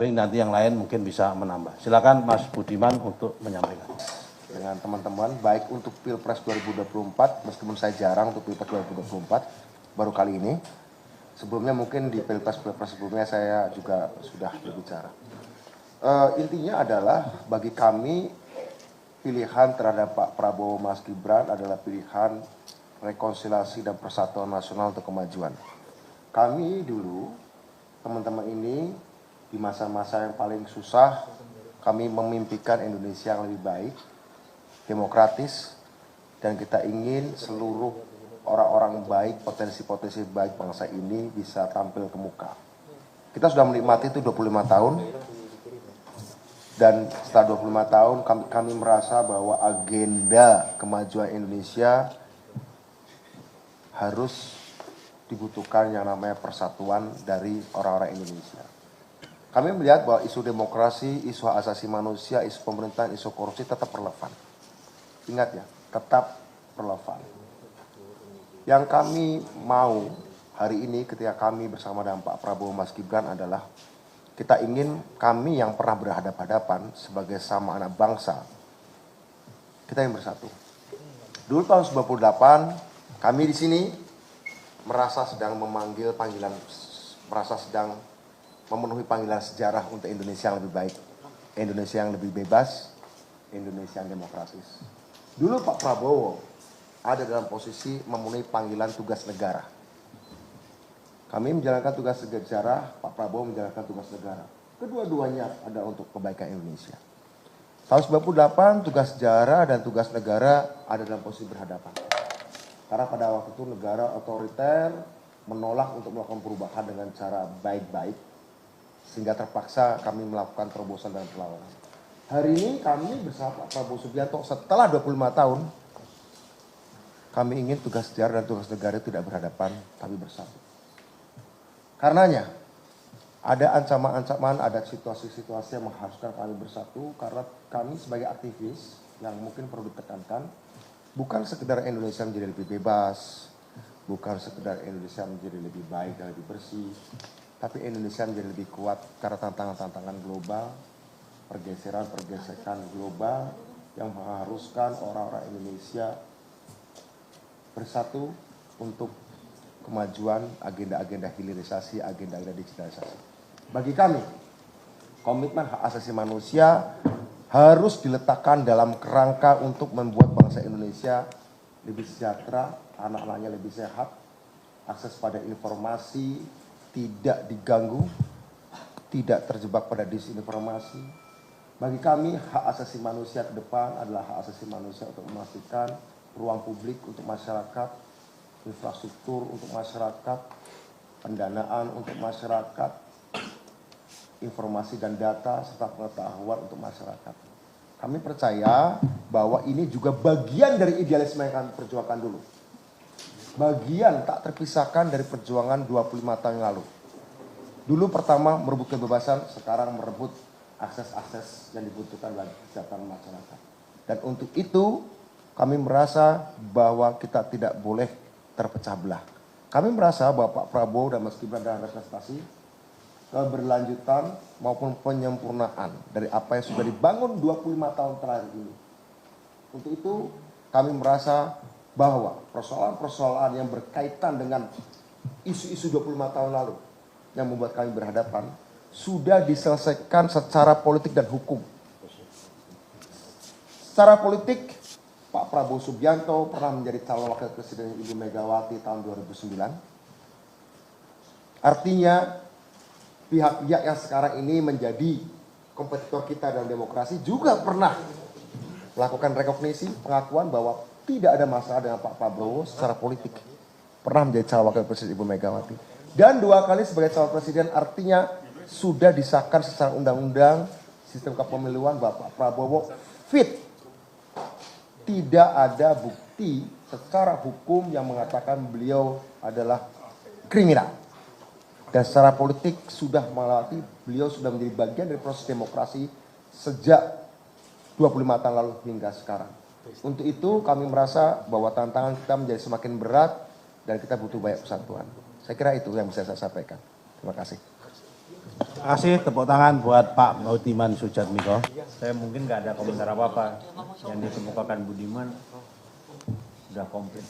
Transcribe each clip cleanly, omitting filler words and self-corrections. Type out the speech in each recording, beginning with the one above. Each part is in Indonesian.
samping nanti yang lain mungkin bisa menambah. Silakan Mas Budiman untuk menyampaikan. Dengan teman-teman, baik untuk Pilpres 2024, meskipun saya jarang untuk Pilpres 2024, baru kali ini. Sebelumnya mungkin di Pilpres sebelumnya saya juga sudah berbicara. Intinya adalah bagi kami pilihan terhadap Pak Prabowo Mas Gibran adalah pilihan rekonsiliasi dan persatuan nasional untuk kemajuan. Kami dulu, teman-teman ini, di masa-masa yang paling susah, kami memimpikan Indonesia yang lebih baik, demokratis, dan kita ingin seluruh orang-orang baik, potensi-potensi baik bangsa ini bisa tampil ke muka. Kita sudah menikmati itu 25 tahun, dan setelah 25 tahun kami merasa bahwa agenda kemajuan Indonesia harus dibutuhkan yang namanya persatuan dari orang-orang Indonesia. Kami melihat bahwa isu demokrasi, isu hak asasi manusia, isu pemerintahan, isu korupsi tetap relevan. Ingat ya, tetap relevan. Yang kami mau hari ini ketika kami bersama dengan Pak Prabowo Mas Gibran adalah kita ingin kami yang pernah berhadapan-hadapan sebagai sama anak bangsa, kita yang bersatu. Dulu tahun 98, kami di sini merasa sedang memanggil panggilan, merasa sedang memenuhi panggilan sejarah untuk Indonesia yang lebih baik, Indonesia yang lebih bebas, Indonesia yang demokratis. Dulu Pak Prabowo ada dalam posisi memenuhi panggilan tugas negara. Kami menjalankan tugas negara, Pak Prabowo menjalankan tugas negara. Kedua-duanya ada untuk kebaikan Indonesia. Tahun 98 tugas sejarah dan tugas negara ada dalam posisi berhadapan. Karena pada waktu itu negara otoriter menolak untuk melakukan perubahan dengan cara baik-baik, sehingga terpaksa kami melakukan terobosan dan perlawanan. Hari ini kami bersama Pak Prabowo Subianto setelah 25 tahun, kami ingin tugas sejarah dan tugas negara tidak berhadapan, tapi bersatu. Karenanya, ada ancaman-ancaman, ada situasi-situasi yang mengharuskan kami bersatu, karena kami sebagai aktivis yang mungkin perlu ditekankan, bukan sekedar Indonesia menjadi lebih bebas, bukan sekedar Indonesia menjadi lebih baik dan lebih bersih, tapi Indonesia menjadi lebih kuat karena tantangan-tantangan global, pergeseran-pergeseran global yang mengharuskan orang-orang Indonesia bersatu untuk kemajuan agenda-agenda hilirisasi, agenda-agenda digitalisasi. Bagi kami, komitmen hak asasi manusia harus diletakkan dalam kerangka untuk membuat bangsa Indonesia lebih sejahtera, anak-anaknya lebih sehat, akses pada informasi tidak diganggu, tidak terjebak pada disinformasi. Bagi kami, hak asasi manusia ke depan adalah hak asasi manusia untuk memastikan ruang publik untuk masyarakat, infrastruktur untuk masyarakat, pendanaan untuk masyarakat, informasi dan data, serta pengetahuan untuk masyarakat. Kami percaya bahwa ini juga bagian dari idealisme yang kami perjuangkan dulu. Bagian tak terpisahkan dari perjuangan 25 tahun yang lalu. Dulu pertama merebut kebebasan, sekarang merebut akses-akses yang dibutuhkan bagi kesejahteraan masyarakat. Dan untuk itu kami merasa bahwa kita tidak boleh terpecah belah. Kami merasa bahwa Pak Prabowo dan Mas Gibran dalam representasi keberlanjutan maupun penyempurnaan dari apa yang sudah dibangun 25 tahun terakhir ini. Untuk itu kami merasa bahwa persoalan-persoalan yang berkaitan dengan isu-isu 25 tahun lalu yang membuat kami berhadapan sudah diselesaikan secara politik dan hukum. Secara politik, Pak Prabowo Subianto pernah menjadi calon wakil presiden Ibu Megawati tahun 2009. Artinya, pihak-pihak yang sekarang ini menjadi kompetitor kita dalam demokrasi juga pernah melakukan rekognisi, pengakuan bahwa tidak ada masalah dengan Pak Prabowo secara politik. Pernah menjadi calon wakil presiden Ibu Megawati. Dan 2 kali sebagai calon presiden, artinya sudah disahkan secara undang-undang sistem kepemiluan bahwa Pak Prabowo fit. Tidak ada bukti secara hukum yang mengatakan beliau adalah kriminal. Dan secara politik sudah melewati, beliau sudah menjadi bagian dari proses demokrasi sejak 25 tahun lalu hingga sekarang. Untuk itu kami merasa bahwa tantangan kita menjadi semakin berat dan kita butuh banyak persatuan. Saya kira itu yang bisa saya sampaikan. Terima kasih. Terima kasih, tepuk tangan buat Pak Budiman Sujatmiko. Saya mungkin nggak ada komentar apa-apa. Yang dikemukakan Budiman sudah komplit.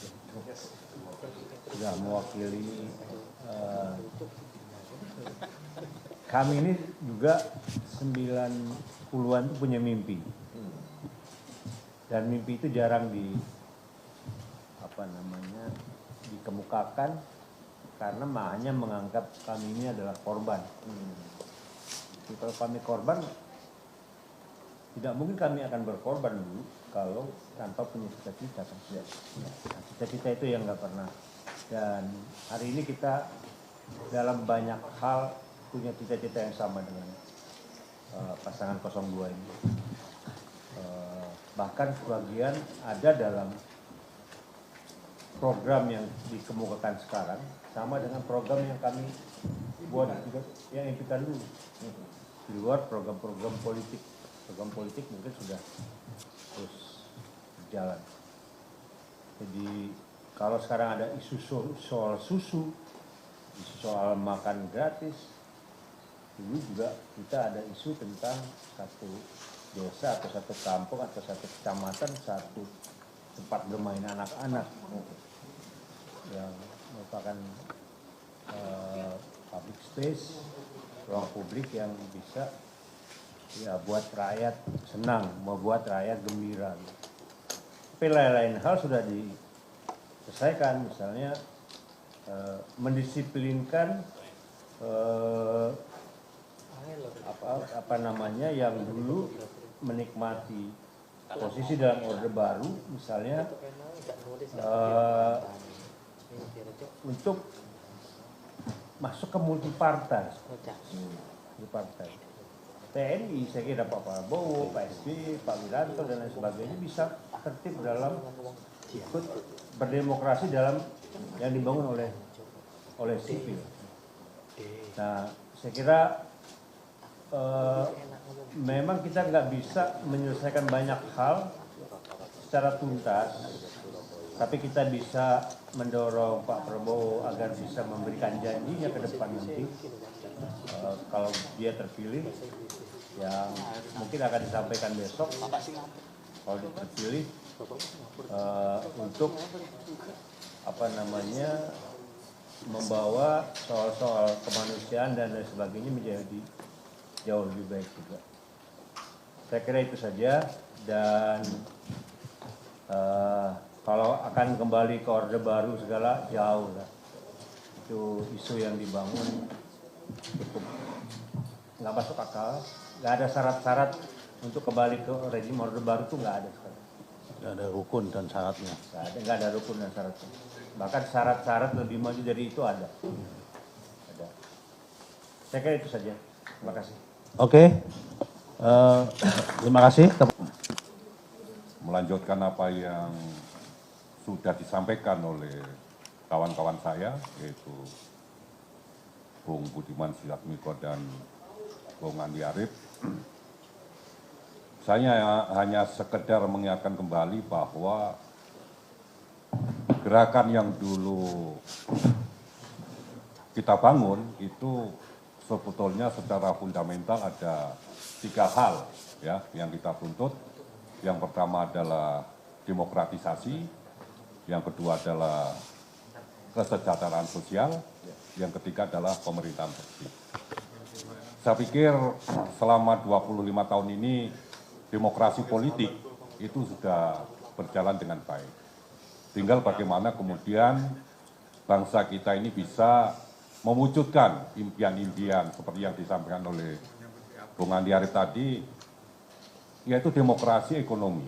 Sudah mewakili kami ini juga 90-an itu punya mimpi. Dan mimpi itu jarang dikemukakan karena hanya menganggap kami ini adalah korban. Jadi kalau kami korban, tidak mungkin kami akan berkorban dulu kalau tanpa punya cita-cita. Cita-cita itu yang nggak pernah. Dan hari ini kita dalam banyak hal punya cita-cita yang sama dengan pasangan 02 ini. Bahkan sebagian ada dalam program yang dikemukakan sekarang sama dengan program yang kami buat yang impikan dulu. Di luar program-program politik. Program politik mungkin sudah terus berjalan. Jadi kalau sekarang ada isu soal susu, isu soal makan gratis, dulu juga kita ada isu tentang satu desa atau satu kampung atau satu kecamatan, satu tempat bermain anak-anak yang merupakan public space, ruang publik yang bisa ya buat rakyat senang, membuat rakyat gembira. Tapi lain-lain hal sudah diselesaikan, misalnya mendisiplinkan yang dulu menikmati posisi dalam orde baru, misalnya untuk masuk ke multipartai. TNI, saya kira Pak Prabowo, Pak SBY, Pak Wiranto dan lain sebagainya bisa tertib dalam ikut berdemokrasi dalam yang dibangun oleh sipil. Nah, saya kira memang kita nggak bisa menyelesaikan banyak hal secara tuntas, tapi kita bisa mendorong Pak Prabowo agar bisa memberikan janjinya ke depan nanti. Kalau dia terpilih, yang mungkin akan disampaikan besok, kalau dia terpilih untuk membawa soal-soal kemanusiaan dan lain sebagainya menjadi jauh lebih baik juga. Saya kira itu saja, dan kalau akan kembali ke orde baru segala jauh lah. Itu isu yang dibangun cukup nggak masuk akal, nggak ada syarat-syarat untuk kembali ke rezim orde baru itu nggak ada sekarang. Nggak ada rukun dan syaratnya. Nggak ada rukun dan syaratnya. Bahkan syarat-syarat lebih maju dari itu ada. Saya kira itu saja. Terima kasih. Oke, terima kasih. Melanjutkan apa yang sudah disampaikan oleh kawan-kawan saya, yaitu Bung Budiman Sujatmiko dan Bung Andi Arief. Saya hanya sekedar mengingatkan kembali bahwa gerakan yang dulu kita bangun itu sebetulnya secara fundamental ada 3 hal ya yang kita tuntut. Yang pertama adalah demokratisasi, yang kedua adalah kesejahteraan sosial, yang ketiga adalah pemerintahan bersih. Saya pikir selama 25 tahun ini demokrasi politik itu sudah berjalan dengan baik. Tinggal bagaimana kemudian bangsa kita ini bisa mewujudkan impian-impian seperti yang disampaikan oleh Bung Andi Arief tadi, yaitu demokrasi ekonomi.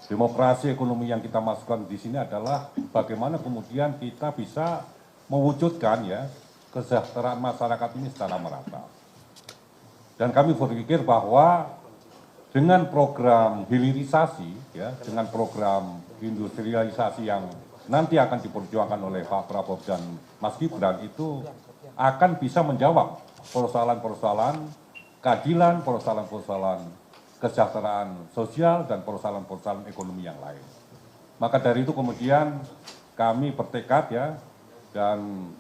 Demokrasi ekonomi yang kita masukkan di sini adalah bagaimana kemudian kita bisa mewujudkan ya kesejahteraan masyarakat ini secara merata. Dan kami berpikir bahwa dengan program hilirisasi, ya, dengan program industrialisasi yang nanti akan diperjuangkan oleh Pak Prabowo dan Mas Gibran, itu akan bisa menjawab persoalan-persoalan keadilan, persoalan-persoalan kesejahteraan sosial, dan persoalan-persoalan ekonomi yang lain. Maka dari itu kemudian kami bertekad ya, dan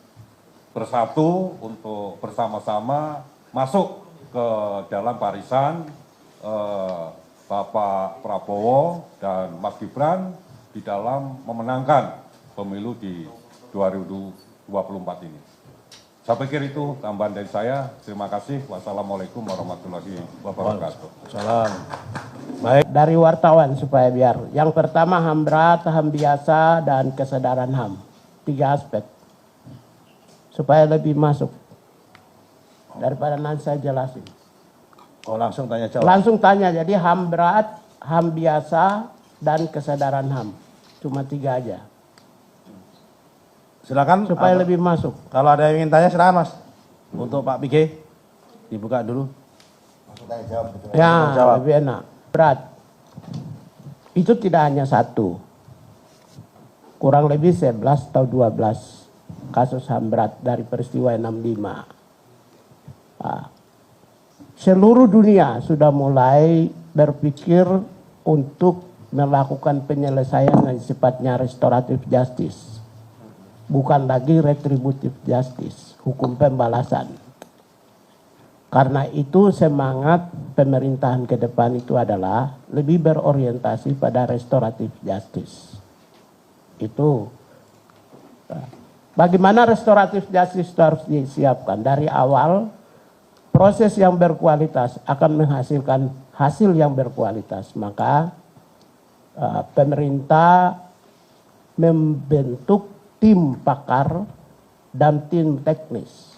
bersatu untuk bersama-sama masuk ke dalam barisan Bapak Prabowo dan Mas Gibran di dalam memenangkan pemilu di 2024 ini. Saya pikir itu tambahan dari saya. Terima kasih. Wassalamualaikum warahmatullahi wabarakatuh. Salam. Baik. Dari wartawan supaya biar. Yang pertama HAM berat, HAM biasa, dan kesadaran HAM. 3 aspek. Supaya lebih masuk. Daripada nanti saya jelasin. Oh, langsung tanya jawab. Langsung tanya, jadi HAM berat, HAM biasa, dan kesadaran HAM. Cuma 3 aja. Silakan. Supaya lebih masuk. Kalau ada yang ingin tanya, silakan Mas. Untuk Pak Pike, dibuka dulu. Langsung tanya jawab. Gitu. Ya, Jawab. lebih enak. Berat. Itu tidak hanya 1. Kurang lebih 11 atau 12 kasus HAM berat dari peristiwa 65. Nah, seluruh dunia sudah mulai berpikir untuk melakukan penyelesaian yang sifatnya restoratif justice. Bukan lagi retributive justice, hukum pembalasan. Karena itu semangat pemerintahan ke depan itu adalah lebih berorientasi pada restoratif justice. Itu bagaimana restoratif justice itu harus disiapkan dari awal. Proses yang berkualitas akan menghasilkan hasil yang berkualitas. Maka pemerintah membentuk tim pakar dan tim teknis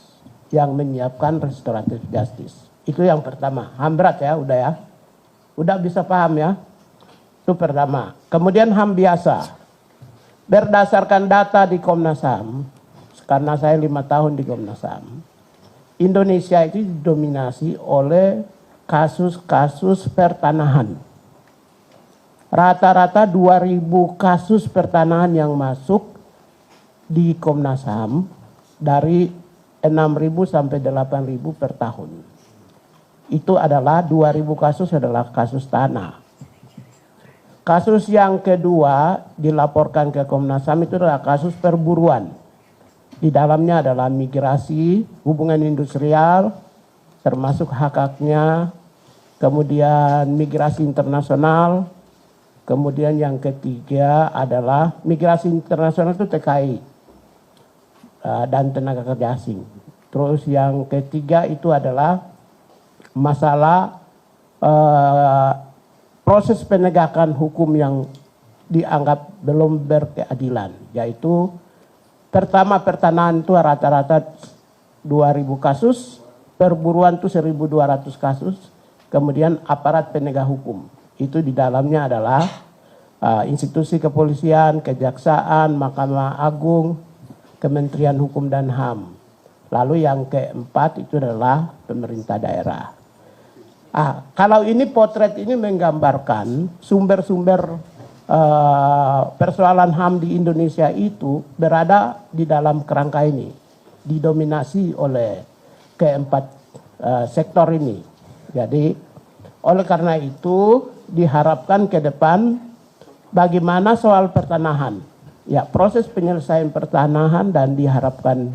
yang menyiapkan restoratif justice. Itu yang pertama. HAM berat ya, udah ya. Udah bisa paham ya. Itu pertama. Kemudian HAM biasa. Berdasarkan data di Komnas HAM, karena saya 5 tahun di Komnas HAM, Indonesia itu didominasi oleh kasus-kasus pertanahan. Rata-rata 2.000 kasus pertanahan yang masuk di Komnas HAM dari 6.000 sampai 8.000 per tahun. Itu adalah 2.000 kasus adalah kasus tanah. Kasus yang kedua dilaporkan ke Komnas HAM itu adalah kasus perburuan. Di dalamnya adalah migrasi, hubungan industrial, termasuk hak-haknya, kemudian migrasi internasional, kemudian yang ketiga adalah migrasi internasional itu TKI dan tenaga kerja asing. Terus yang ketiga itu adalah masalah proses penegakan hukum yang dianggap belum berkeadilan, yaitu pertama pertanahan itu rata-rata 2.000 kasus, perburuan itu 1.200 kasus, kemudian aparat penegak hukum. Itu di dalamnya adalah institusi kepolisian, kejaksaan, Mahkamah Agung, Kementerian Hukum dan HAM. Lalu yang keempat itu adalah pemerintah daerah. Kalau ini potret ini menggambarkan sumber-sumber persoalan HAM di Indonesia itu berada di dalam kerangka ini, didominasi oleh keempat sektor ini. Jadi oleh karena itu diharapkan ke depan bagaimana soal pertanahan, ya proses penyelesaian pertanahan, dan diharapkan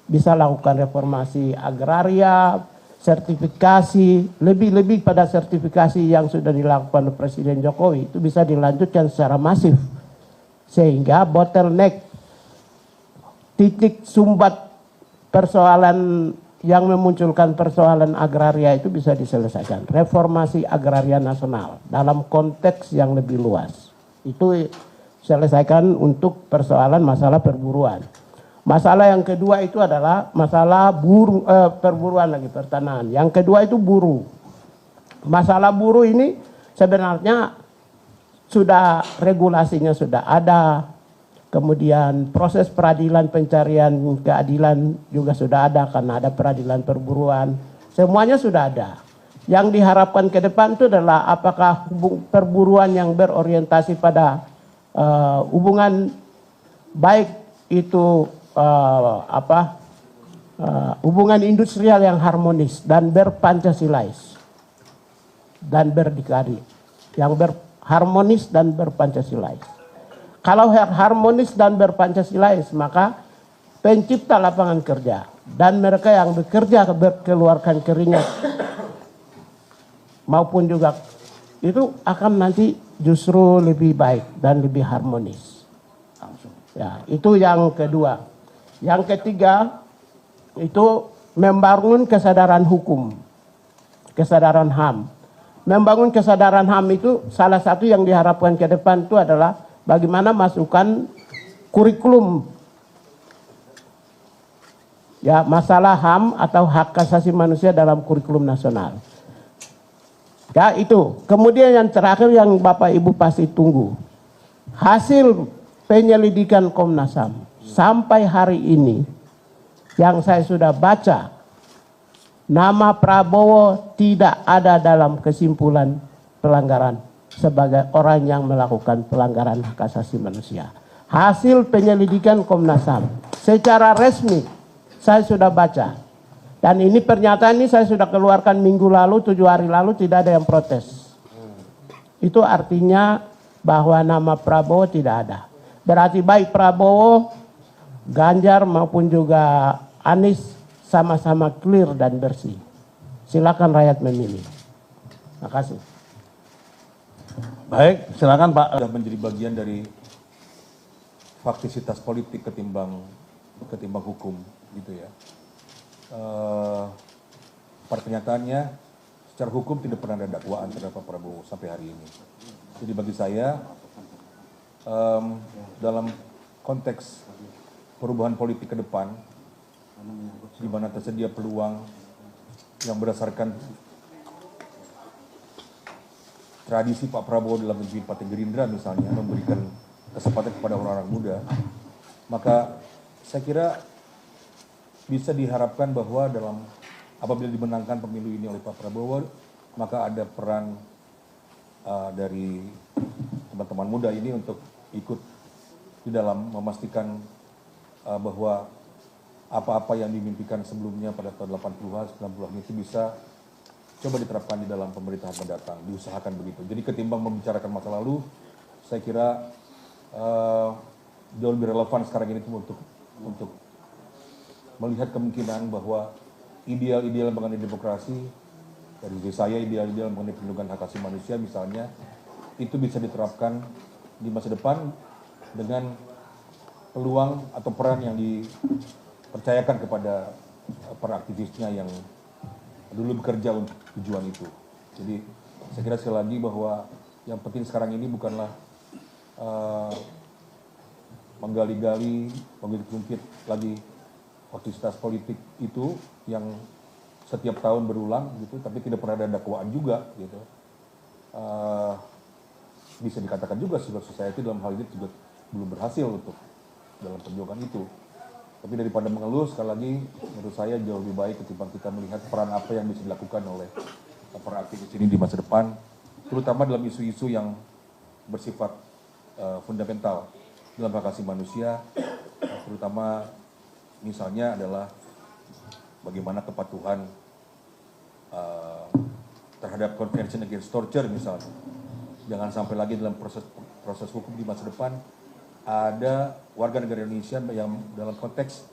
bisa lakukan reformasi agraria, sertifikasi, lebih pada sertifikasi yang sudah dilakukan oleh Presiden Jokowi itu bisa dilanjutkan secara masif. Sehingga bottleneck, titik sumbat persoalan yang memunculkan persoalan agraria itu bisa diselesaikan. Reformasi agraria nasional dalam konteks yang lebih luas. Itu selesaikan untuk persoalan masalah perburuan. Masalah yang kedua itu adalah masalah perburuan lagi, pertanahan. Yang kedua itu buruh. Masalah buruh ini sebenarnya sudah regulasinya sudah ada. Kemudian proses peradilan pencarian keadilan juga sudah ada karena ada peradilan perburuan. Semuanya sudah ada. Yang diharapkan ke depan itu adalah apakah perburuan yang berorientasi pada hubungan baik itu hubungan industrial yang harmonis dan berpancasilais dan berdikari, yang berharmonis dan berpancasilais. Kalau harmonis dan berpancasilais, maka pencipta lapangan kerja, dan mereka yang bekerja keluarkan keringat maupun juga itu akan nanti justru lebih baik dan lebih harmonis. Ya, itu yang kedua. Yang ketiga itu membangun kesadaran hukum, kesadaran HAM. Membangun kesadaran HAM itu salah satu yang diharapkan ke depan itu adalah bagaimana masukkan kurikulum ya masalah HAM atau hak asasi manusia dalam kurikulum nasional. Ya itu. Kemudian yang terakhir yang Bapak Ibu pasti tunggu. Hasil penyelidikan Komnas HAM sampai hari ini yang saya sudah baca, nama Prabowo tidak ada dalam kesimpulan pelanggaran sebagai orang yang melakukan pelanggaran hak asasi manusia. Hasil penyelidikan Komnas HAM secara resmi saya sudah baca. Dan ini pernyataan ini saya sudah keluarkan minggu lalu, 7 hari lalu, tidak ada yang protes. Itu artinya bahwa nama Prabowo tidak ada. Berarti baik Prabowo, Ganjar maupun juga Anies sama-sama clear dan bersih. Silakan rakyat memilih. Terima kasih. Baik, silakan Pak. Sudah menjadi bagian dari faktisitas politik ketimbang hukum gitu ya. Pada kenyataannya secara hukum tidak pernah ada dakwaan terhadap Pak Prabowo sampai hari ini. Jadi bagi saya dalam konteks perubahan politik ke depan, di mana tersedia peluang yang berdasarkan tradisi Pak Prabowo dalam memimpin Partai Gerindra misalnya, memberikan kesempatan kepada orang-orang muda, maka saya kira bisa diharapkan bahwa apabila dimenangkan pemilu ini oleh Pak Prabowo, maka ada peran dari teman-teman muda ini untuk ikut di dalam memastikan bahwa apa-apa yang dimimpikan sebelumnya pada tahun 80-an, 90-an itu bisa coba diterapkan di dalam pemerintahan mendatang, diusahakan begitu. Jadi ketimbang membicarakan masa lalu, saya kira jauh lebih relevan sekarang ini untuk melihat kemungkinan bahwa ideal-ideal mengenai demokrasi, dari saya ideal-ideal mengenai perlindungan hak asasi manusia misalnya, itu bisa diterapkan di masa depan dengan peluang atau peran yang dipercayakan kepada para aktivisnya yang dulu bekerja untuk tujuan itu. Jadi saya kira sekali lagi bahwa yang penting sekarang ini bukanlah menggali-gali, mengungkit lagi faktisitas politik itu yang setiap tahun berulang gitu, tapi tidak pernah ada dakwaan juga gitu. Bisa dikatakan juga civil society dalam hal ini juga belum berhasil untuk dalam perjuangan itu. Tapi daripada mengeluh, sekali lagi menurut saya jauh lebih baik ketimbang kita melihat peran apa yang bisa dilakukan oleh para aktivis ini di masa depan, terutama dalam isu-isu yang bersifat fundamental dalam hak asasi manusia, terutama misalnya adalah bagaimana kepatuhan terhadap Convention Against Torture misalnya. Jangan sampai lagi dalam proses hukum di masa depan ada warga negara Indonesia yang dalam konteks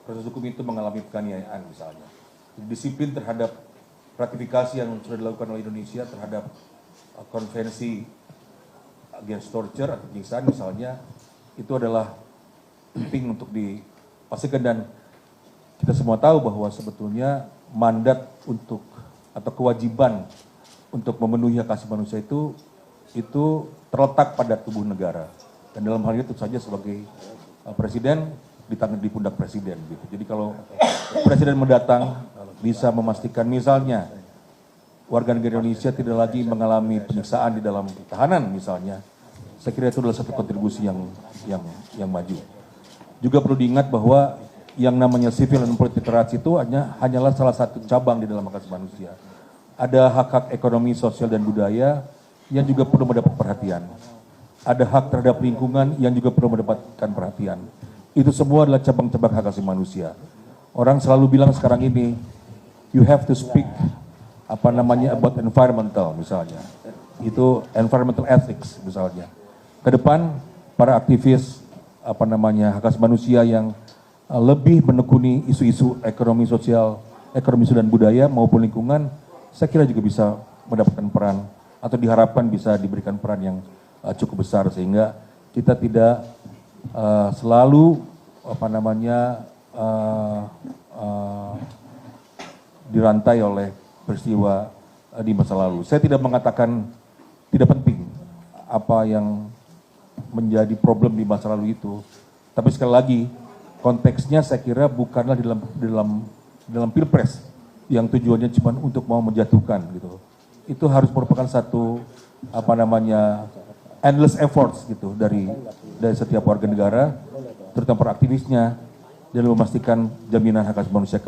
proses hukum itu mengalami penganiayaan misalnya. Disiplin terhadap ratifikasi yang sudah dilakukan oleh Indonesia terhadap Konvensi Against Torture atau penyiksaan misalnya, itu adalah penting untuk dipastikan, dan kita semua tahu bahwa sebetulnya mandat untuk atau kewajiban untuk memenuhi hak asasi manusia itu terletak pada tubuh negara, dan dalam hal ini tentu saja sebagai presiden di pundak presiden gitu. Jadi kalau presiden mendatang bisa memastikan misalnya warga negara Indonesia tidak lagi mengalami penyiksaan di dalam tahanan misalnya, saya kira itu adalah satu kontribusi yang maju. Juga perlu diingat bahwa yang namanya civil and political rights itu hanyalah salah satu cabang di dalam hak asasi manusia. Ada hak-hak ekonomi, sosial, dan budaya yang juga perlu mendapat perhatian. Ada hak terhadap lingkungan yang juga perlu mendapatkan perhatian. Itu semua adalah cabang-cabang hak asasi manusia. Orang selalu bilang sekarang ini, you have to speak about environmental misalnya. Itu environmental ethics misalnya. Ke depan para aktivis hak asasi manusia yang lebih menekuni isu-isu ekonomi sosial dan budaya maupun lingkungan, saya kira juga bisa mendapatkan peran atau diharapkan bisa diberikan peran yang cukup besar sehingga kita tidak selalu dirantai oleh peristiwa di masa lalu. Saya tidak mengatakan tidak penting apa yang menjadi problem di masa lalu itu, tapi sekali lagi konteksnya saya kira bukanlah dalam pilpres yang tujuannya cuma untuk mau menjatuhkan gitu. Itu harus merupakan satu endless efforts gitu dari setiap warga negara, terutama para aktivisnya, dalam memastikan jaminan hak asasi manusia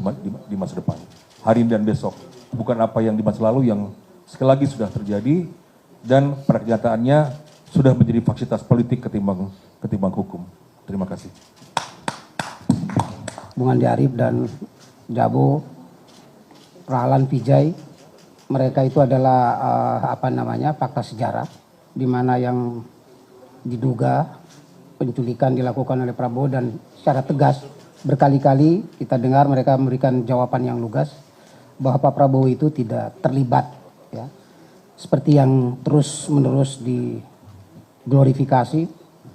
di masa depan, hari ini dan besok. Bukan apa yang di masa lalu yang sekali lagi sudah terjadi dan pada kenyataannya sudah menjadi fasilitas politik ketimbang hukum. Terima kasih. Bung Andi Arief dan Jabo, Rahlan Vijay, mereka itu adalah fakta sejarah di mana yang diduga penculikan dilakukan oleh Prabowo dan secara tegas berkali-kali kita dengar mereka memberikan jawaban yang lugas bahwa Pak Prabowo itu tidak terlibat, ya, seperti yang terus-menerus diglorifikasi,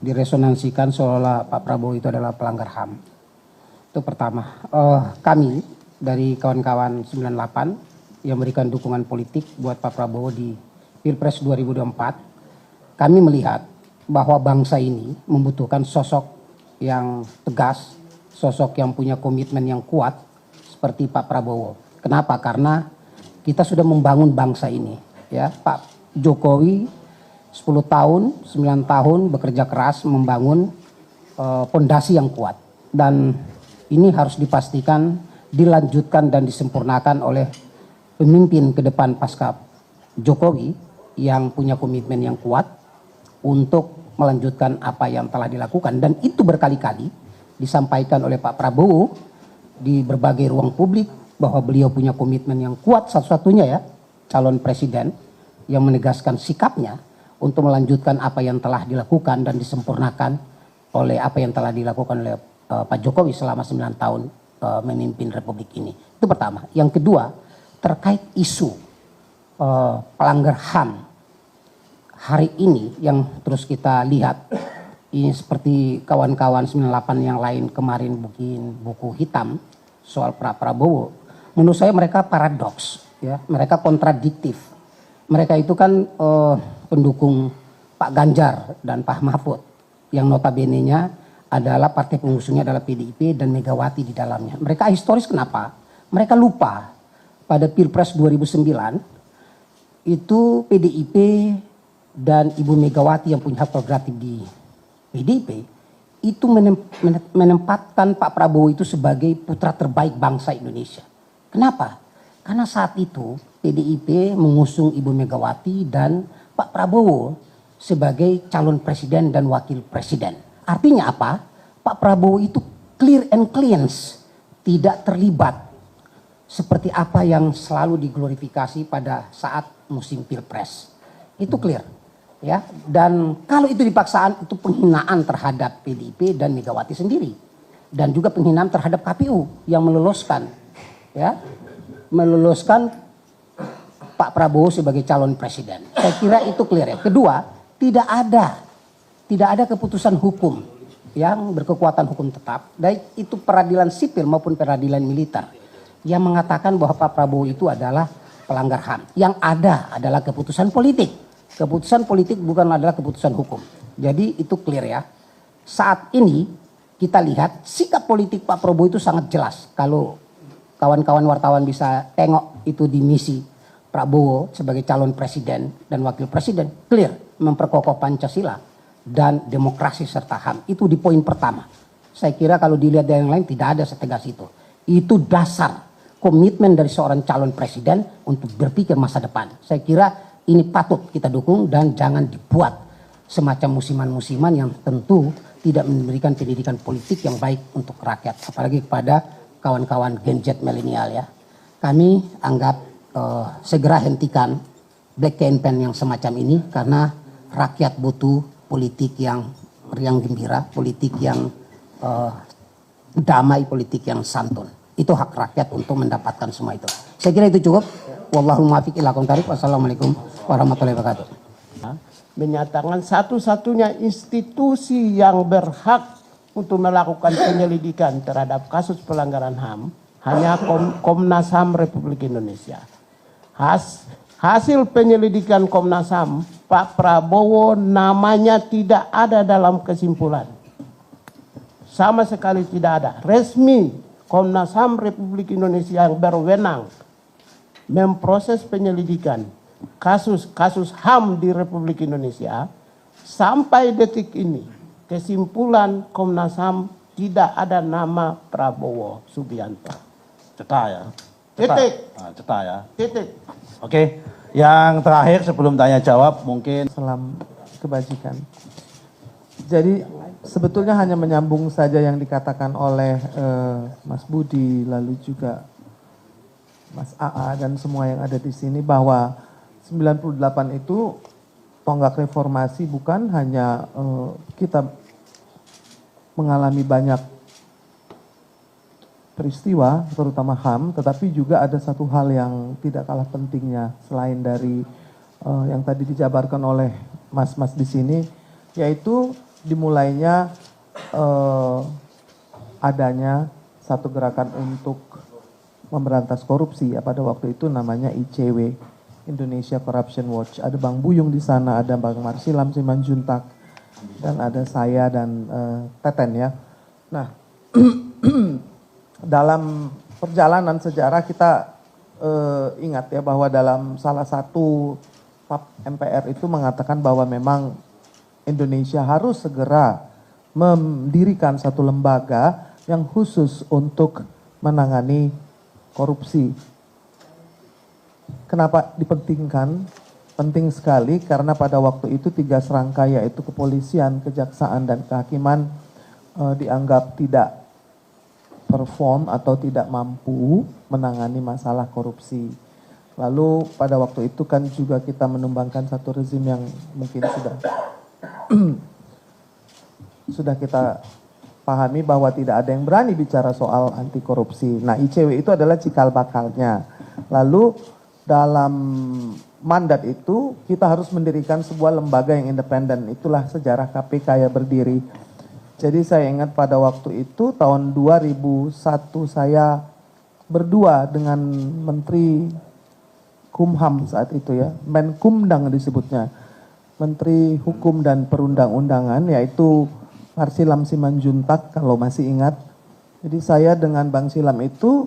diresonansikan seolah Pak Prabowo itu adalah pelanggar HAM. Itu pertama. Kami dari kawan-kawan 98 yang memberikan dukungan politik buat Pak Prabowo di Pilpres 2024, kami melihat bahwa bangsa ini membutuhkan sosok yang tegas, sosok yang punya komitmen yang kuat seperti Pak Prabowo. Kenapa? Karena kita sudah membangun bangsa ini, ya. Pak Jokowi 10 tahun, 9 tahun bekerja keras membangun pondasi yang kuat, dan ini harus dipastikan dilanjutkan dan disempurnakan oleh pemimpin ke depan pasca Jokowi yang punya komitmen yang kuat untuk melanjutkan apa yang telah dilakukan, dan itu berkali-kali disampaikan oleh Pak Prabowo di berbagai ruang publik bahwa beliau punya komitmen yang kuat, satu-satunya ya calon presiden yang menegaskan sikapnya untuk melanjutkan apa yang telah dilakukan dan disempurnakan oleh apa yang telah dilakukan oleh Pak Jokowi selama 9 tahun memimpin Republik ini. Itu pertama. Yang kedua, terkait isu pelanggar HAM hari ini yang terus kita lihat, ini seperti kawan-kawan 98 yang lain kemarin bikin buku hitam soal Prabowo. Menurut saya mereka paradoks, ya, mereka kontradiktif. Mereka itu kan pendukung Pak Ganjar dan Pak Mahfud yang notabene-nya adalah partai pengusungnya adalah PDIP dan Megawati di dalamnya. Mereka historis kenapa? Mereka lupa pada Pilpres 2009 itu PDIP dan Ibu Megawati yang punya hak prerogatif di PDIP itu menempatkan Pak Prabowo itu sebagai putra terbaik bangsa Indonesia. Kenapa? Karena saat itu PDIP mengusung Ibu Megawati dan Pak Prabowo sebagai calon presiden dan wakil presiden. Artinya apa? Pak Prabowo itu clear and cleans, tidak terlibat seperti apa yang selalu diglorifikasi pada saat musim Pilpres. Itu clear, ya. Dan kalau itu dipaksaan, itu penghinaan terhadap PDIP dan Megawati sendiri, dan juga penghinaan terhadap KPU yang meloloskan, ya, meloloskan Pak Prabowo sebagai calon presiden. Saya kira itu clear ya. Kedua, tidak ada keputusan hukum yang berkekuatan hukum tetap, baik itu peradilan sipil maupun peradilan militer, yang mengatakan bahwa Pak Prabowo itu adalah pelanggar HAM. Yang ada adalah keputusan politik. Keputusan politik bukan adalah keputusan hukum. Jadi itu clear ya. Saat ini kita lihat sikap politik Pak Prabowo itu sangat jelas. Kalau kawan-kawan wartawan bisa tengok itu di misi Prabowo sebagai calon presiden dan wakil presiden, clear memperkokoh Pancasila dan demokrasi serta HAM. Itu di poin pertama. Saya kira kalau dilihat dari yang lain tidak ada setegas itu. Itu dasar komitmen dari seorang calon presiden untuk berpikir masa depan. Saya kira ini patut kita dukung dan jangan dibuat semacam musiman-musiman yang tentu tidak memberikan pendidikan politik yang baik untuk rakyat. Apalagi kepada kawan-kawan Gen Z milenial ya. Kami anggap segera hentikan black campaign yang semacam ini karena rakyat butuh politik yang gembira, politik yang damai politik yang santun. Itu hak rakyat untuk mendapatkan semua itu. Saya kira itu cukup. Wallahul muwaffiq ila aqwamit thoriq. Wassalamualaikum warahmatullahi wabarakatuh. Menyatakan satu-satunya institusi yang berhak untuk melakukan penyelidikan terhadap kasus pelanggaran HAM hanya Komnas HAM Republik Indonesia. Hasil penyelidikan Komnas HAM, Pak Prabowo namanya tidak ada dalam kesimpulan. Sama sekali tidak ada. Resmi Komnas HAM Republik Indonesia yang berwenang memproses penyelidikan kasus HAM di Republik Indonesia sampai detik ini kesimpulan Komnas HAM tidak ada nama Prabowo Subianto. Cetak ya. Titik. Cetak ya. Titik. Oke. Yang terakhir sebelum tanya jawab mungkin salam kebajikan. Jadi sebetulnya hanya menyambung saja yang dikatakan oleh Mas Budi lalu juga Mas AA dan semua yang ada di sini bahwa 98 itu tonggak reformasi bukan hanya kita mengalami banyak peristiwa terutama HAM, tetapi juga ada satu hal yang tidak kalah pentingnya selain dari yang tadi dijabarkan oleh mas-mas di sini, yaitu dimulainya adanya satu gerakan untuk memberantas korupsi ya, pada waktu itu namanya ICW, Indonesia Corruption Watch. Ada Bang Buyung di sana, ada Bang Marsilam Simanjuntak, dan ada saya dan Teten ya. Nah, dalam perjalanan sejarah kita ingat ya bahwa dalam salah satu PAP MPR itu mengatakan bahwa memang Indonesia harus segera mendirikan satu lembaga yang khusus untuk menangani korupsi. Kenapa dipentingkan? Penting sekali karena pada waktu itu 3 serangkaian yaitu kepolisian, kejaksaan, dan kehakiman dianggap tidak perform atau tidak mampu menangani masalah korupsi. Lalu pada waktu itu kan juga kita menumbangkan satu rezim yang mungkin sudah kita pahami bahwa tidak ada yang berani bicara soal anti korupsi. Nah, ICW itu adalah cikal bakalnya. Lalu dalam mandat itu kita harus mendirikan sebuah lembaga yang independen. Itulah sejarah KPK ya berdiri. Jadi saya ingat pada waktu itu tahun 2001 saya berdua dengan Menteri Kumham saat itu ya, Menkumdang disebutnya, Menteri Hukum dan Perundang-undangan, yaitu Marsilam Simanjuntak kalau masih ingat. Jadi saya dengan Bang Silam itu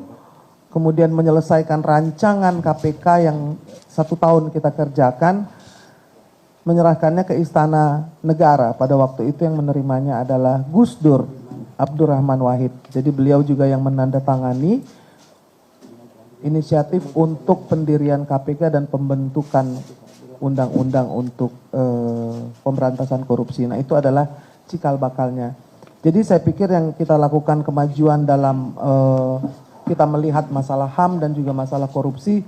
kemudian menyelesaikan rancangan KPK yang 1 tahun kita kerjakan, menyerahkannya ke Istana Negara. Pada waktu itu yang menerimanya adalah Gus Dur Abdurrahman Wahid. Jadi beliau juga yang menandatangani inisiatif untuk pendirian KPK dan pembentukan undang-undang untuk pemberantasan korupsi. Nah, itu adalah cikal bakalnya. Jadi saya pikir yang kita lakukan kemajuan dalam kita melihat masalah HAM dan juga masalah korupsi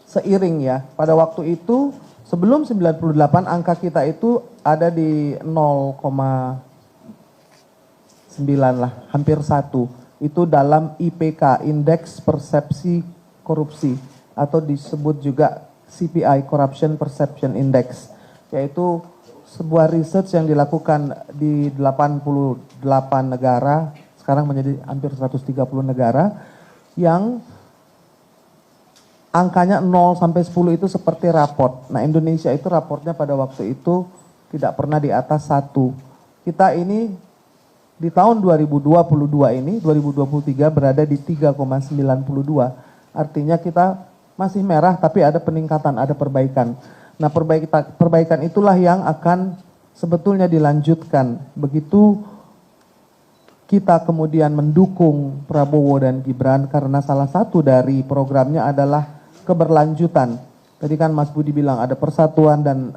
seiring ya. Pada waktu itu sebelum 98 angka kita itu ada di 0,9 lah, hampir 1. Itu dalam IPK, Indeks Persepsi Korupsi, atau disebut juga CPI, Corruption Perception Index, yaitu sebuah research yang dilakukan di 88 negara, sekarang menjadi hampir 130 negara, yang angkanya 0 sampai 10 itu seperti raport. Nah, Indonesia itu raportnya pada waktu itu tidak pernah di atas 1. Kita ini di tahun 2022 ini, 2023 berada di 3,92. Artinya kita masih merah tapi ada peningkatan, ada perbaikan. Nah, perbaikan itulah yang akan sebetulnya dilanjutkan. Begitu kita kemudian mendukung Prabowo dan Gibran karena salah satu dari programnya adalah keberlanjutan. Tadi kan Mas Budi bilang ada persatuan dan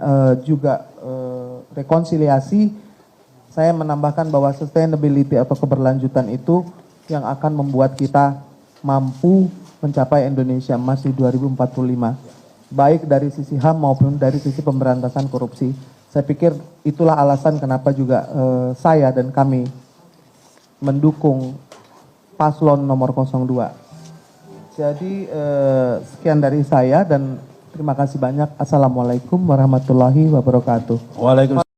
juga rekonsiliasi. Saya menambahkan bahwa sustainability atau keberlanjutan itu yang akan membuat kita mampu mencapai Indonesia Emas di 2045. Baik dari sisi HAM maupun dari sisi pemberantasan korupsi. Saya pikir itulah alasan kenapa juga saya dan kami mendukung paslon nomor 02. Jadi sekian dari saya dan terima kasih banyak. Assalamualaikum warahmatullahi wabarakatuh. Waalaikumsalam.